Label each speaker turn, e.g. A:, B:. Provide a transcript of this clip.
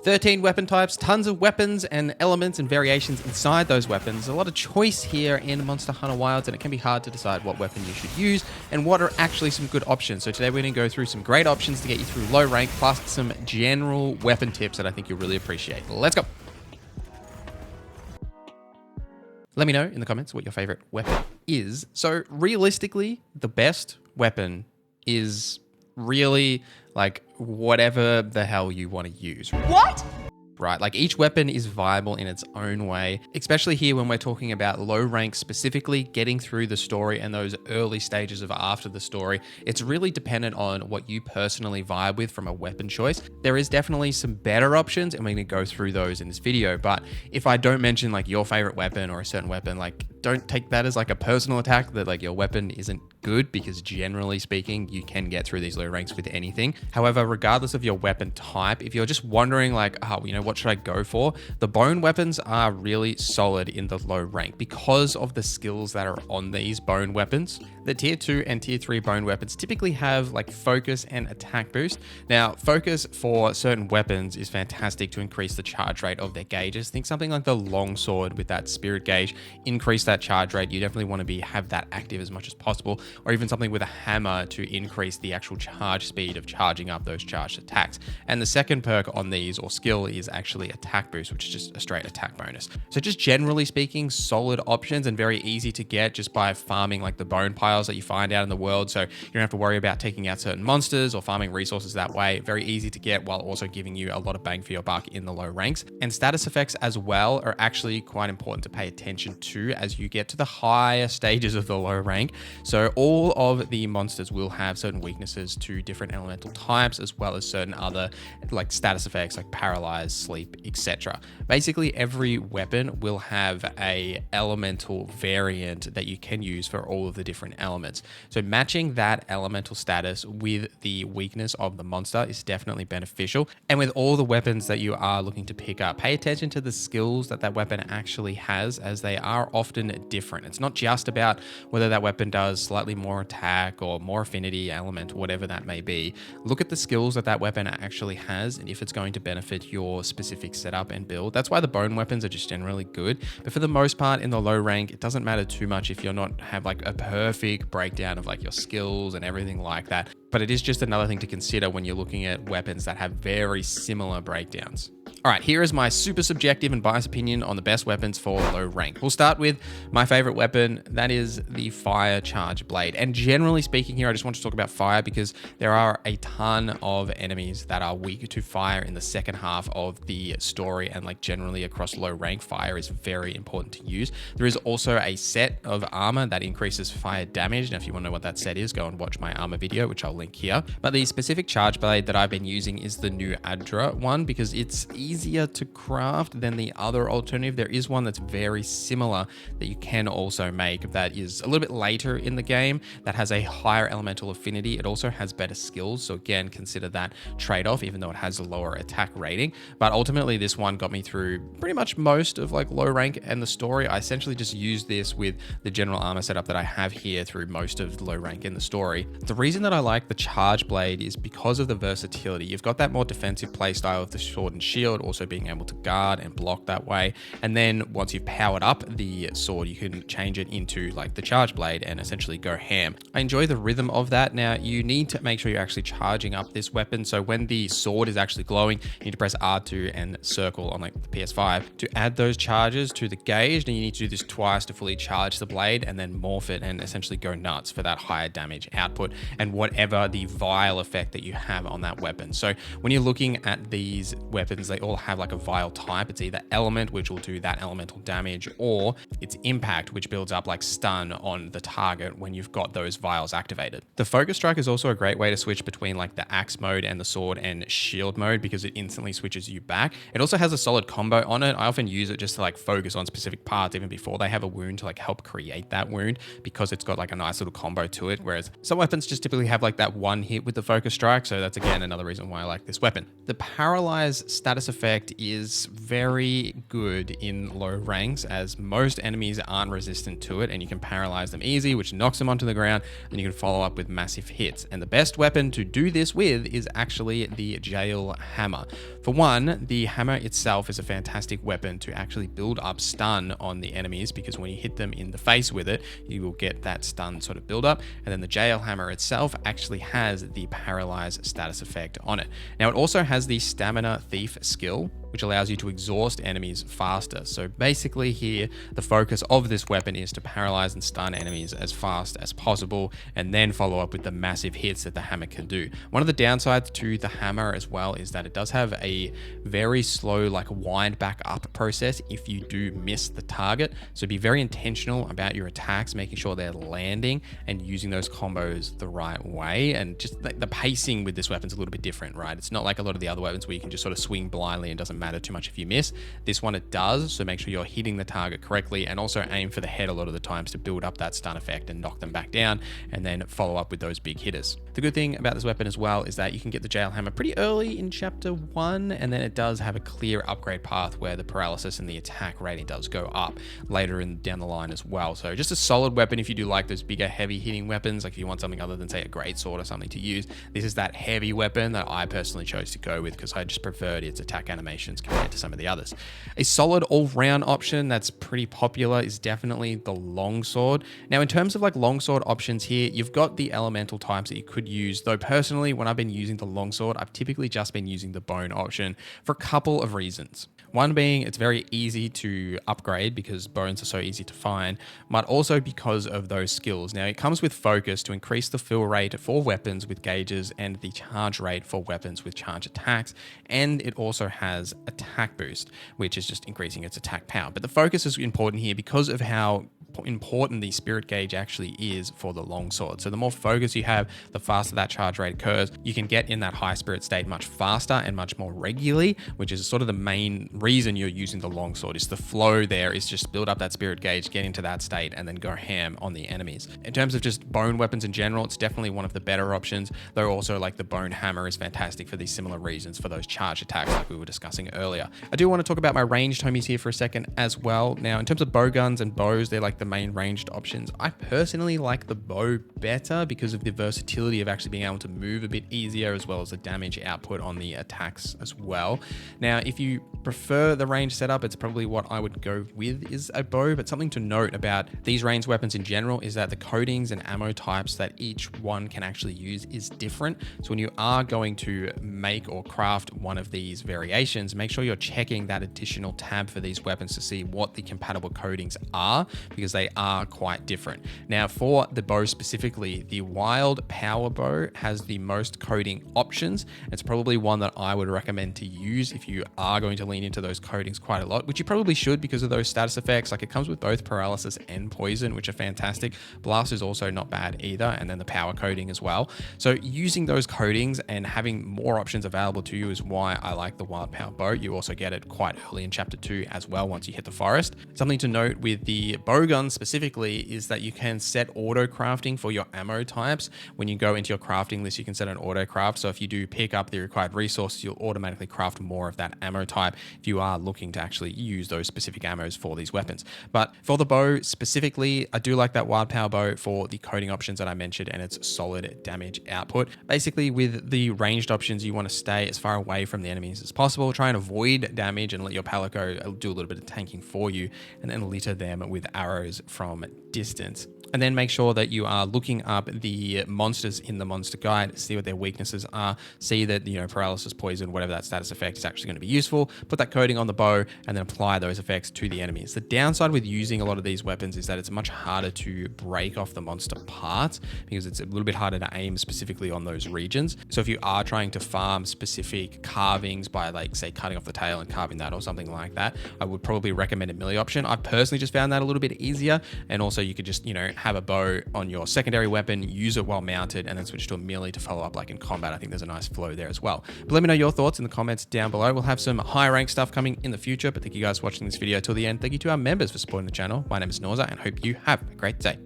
A: 13 weapon types, tons of weapons and elements and variations inside those weapons. A lot of choice here in Monster Hunter Wilds, and it can be hard to decide what weapon you should use and what are actually some good options. So today we're going to go through some great options to get you through low rank, plus some general weapon tips that I think you'll really appreciate. Let's go. Let me know in the comments what your favorite weapon is. So realistically, the best weapon is really like whatever the hell you want to use.
B: What?
A: Right, like each weapon is viable in its own way, especially here when we're talking about low rank, specifically getting through the story and those early stages of after the story. It's really dependent on what you personally vibe with from a weapon choice. There is definitely some better options, and we're going to go through those in this video. But if I don't mention like your favorite weapon or a certain weapon, like don't take that as like a personal attack that like your weapon isn't good, because generally speaking, you can get through these low ranks with anything. However, regardless of your weapon type, if you're just wondering like, oh, you know, what should I go for? The bone weapons are really solid in the low rank because of the skills that are on these bone weapons. The tier 2 and tier 3 bone weapons typically have like focus and attack boost. Now, focus for certain weapons is fantastic to increase the charge rate of their gauges. Think something like the longsword with that spirit gauge, increase that charge rate. You definitely want to have that active as much as possible, or even something with a hammer to increase the actual charge speed of charging up those charged attacks. And the second perk on these, or skill, is actually attack boost, which is just a straight attack bonus. So just generally speaking, solid options and very easy to get just by farming like the bone piles that you find out in the world. So you don't have to worry about taking out certain monsters or farming resources that way. Very easy to get while also giving you a lot of bang for your buck in the low ranks. And status effects as well are actually quite important to pay attention to as you get to the higher stages of the low rank. So all of the monsters will have certain weaknesses to different elemental types, as well as certain other like status effects like paralyze, sleep, etc. Basically, every weapon will have a elemental variant that you can use for all of the different elements. So matching that elemental status with the weakness of the monster is definitely beneficial. And with all the weapons that you are looking to pick up, pay attention to the skills that that weapon actually has, as they are often different. It's not just about whether that weapon does slightly more attack or more affinity, element, whatever that may be. Look at the skills that that weapon actually has and if it's going to benefit your specific setup and build. That's why the bone weapons are just generally good. But for the most part in the low rank, it doesn't matter too much if you're not have like a perfect breakdown of like your skills and everything like that. But it is just another thing to consider when you're looking at weapons that have very similar breakdowns. All right, here is my super subjective and biased opinion on the best weapons for low rank. We'll start with my favorite weapon, that is the fire charge blade. And generally speaking here, I just want to talk about fire because there are a ton of enemies that are weak to fire in the second half of the story, and like generally across low rank, fire is very important to use. There is also a set of armor that increases fire damage. Now, if you want to know what that set is, go and watch my armor video, which I'll link here. But the specific charge blade that I've been using is the new Adra one because it's easier to craft than the other alternative. There is one that's very similar that you can also make that is a little bit later in the game that has a higher elemental affinity. It also has better skills. So again, consider that trade-off, even though it has a lower attack rating. But ultimately this one got me through pretty much most of like low rank and the story. I essentially just used this with the general armor setup that I have here through most of the low rank in the story. The reason that I like the charge blade is because of the versatility. You've got that more defensive playstyle of the sword and shield, also being able to guard and block that way. And then once you've powered up the sword, you can change it into like the charge blade and essentially go ham. I enjoy the rhythm of that. Now you need to make sure you're actually charging up this weapon. So when the sword is actually glowing, you need to press R2 and circle on like the PS5 to add those charges to the gauge. And you need to do this twice to fully charge the blade and then morph it and essentially go nuts for that higher damage output and whatever the vial effect that you have on that weapon. So when you're looking at these weapons, they all have like a vial type. It's either element, which will do that elemental damage, or it's impact, which builds up like stun on the target when you've got those vials activated. The focus strike is also a great way to switch between like the axe mode and the sword and shield mode because it instantly switches you back. It also has a solid combo on it. I often use it just to like focus on specific parts even before they have a wound to like help create that wound because it's got like a nice little combo to it. Whereas some weapons just typically have like that one hit with the focus strike. So that's again another reason why I like this weapon. The paralyze status effect is very good in low ranks, as most enemies aren't resistant to it and you can paralyze them easy, which knocks them onto the ground, and you can follow up with massive hits. And the best weapon to do this with is actually the jail hammer. For one, the hammer itself is a fantastic weapon to actually build up stun on the enemies, because when you hit them in the face with it, you will get that stun sort of build up. And then the jail hammer itself actually has the paralyze status effect on it. Now it also has the stamina thief skill, which allows you to exhaust enemies faster. So basically here, the focus of this weapon is to paralyze and stun enemies as fast as possible, and then follow up with the massive hits that the hammer can do. One of the downsides to the hammer as well is that it does have a very slow, like, wind back up process if you do miss the target. So be very intentional about your attacks, making sure they're landing and using those combos the right way. And just the pacing with this weapon's a little bit different, right? It's not like a lot of the other weapons where you can just sort of swing blindly and doesn't matter too much if you miss. This one it does, so make sure you're hitting the target correctly, and also aim for the head a lot of the times to build up that stun effect and knock them back down, and then follow up with those big hitters. The good thing about this weapon as well is that you can get the jail hammer pretty early in chapter 1, and then it does have a clear upgrade path where the paralysis and the attack rating does go up later down the line as well. So just a solid weapon if you do like those bigger heavy hitting weapons, like if you want something other than, say, a greatsword or something to use. This is that heavy weapon that I personally chose to go with because I just preferred its attack animations compared to some of the others. A solid all-round option that's pretty popular is definitely the longsword. Now, in terms of like longsword options here, you've got the elemental types that you could use, though personally, when I've been using the longsword, I've typically just been using the bone option for a couple of reasons. One being it's very easy to upgrade because bones are so easy to find, but also because of those skills. Now, it comes with focus to increase the fill rate for weapons with gauges and the charge rate for weapons with charge attacks, and it also has attack boost, which is just increasing its attack power. But the focus is important here because of how important the spirit gauge actually is for the longsword. So the more focus you have, the faster that charge rate occurs. You can get in that high spirit state much faster and much more regularly, which is sort of the main reason you're using the longsword. Is the flow there is just build up that spirit gauge, get into that state, and then go ham on the enemies. In terms of just bone weapons in general, it's definitely one of the better options, though also like the bone hammer is fantastic for these similar reasons, for those charge attacks like we were discussing earlier. I do want to talk about my ranged homies here for a second as well. Now, in terms of bow guns and bows, they're like the main ranged options. I personally like the bow better because of the versatility of actually being able to move a bit easier, as well as the damage output on the attacks as well. Now, if you prefer the range setup, it's probably what I would go with is a bow. But something to note about these ranged weapons in general is that the coatings and ammo types that each one can actually use is different. So when you are going to make or craft one of these variations, make sure you're checking that additional tab for these weapons to see what the compatible coatings are, because they are quite different. Now, for the bow specifically, the wild power bow has the most coating options. It's probably one that I would recommend to use if you are going to lean into those coatings quite a lot, which you probably should because of those status effects. Like, it comes with both paralysis and poison, which are fantastic. Blast is also not bad either, and then the power coating as well. So using those coatings and having more options available to you is why I like the wild power bow. You also get it quite early in chapter 2 as well once you hit the forest. Something to note with the bow gun specifically is that you can set auto crafting for your ammo types. When you go into your crafting list, you can set an auto craft. So if you do pick up the required resources, you'll automatically craft more of that ammo type if you are looking to actually use those specific ammos for these weapons. But for the bow specifically, I do like that wild power bow for the coating options that I mentioned and its solid damage output. Basically, with the ranged options, you want to stay as far away from the enemies as possible. Try and avoid damage and let your palico do a little bit of tanking for you, and then litter them with arrows from distance. And then make sure that you are looking up the monsters in the monster guide, see what their weaknesses are, see that, paralysis, poison, whatever that status effect is actually going to be useful. Put that coating on the bow and then apply those effects to the enemies. The downside with using a lot of these weapons is that it's much harder to break off the monster parts because it's a little bit harder to aim specifically on those regions. So if you are trying to farm specific carvings by, like, say, cutting off the tail and carving that or something like that, I would probably recommend a melee option. I personally just found that a little bit easier. And also you could just, have a bow on your secondary weapon, use it while mounted, and then switch to a melee to follow up like in combat. I think there's a nice flow there as well. But let me know your thoughts in the comments down below. We'll have some high rank stuff coming in the future, but thank you guys for watching this video till the end. Thank you to our members for supporting the channel. My name is Norza, and hope you have a great day.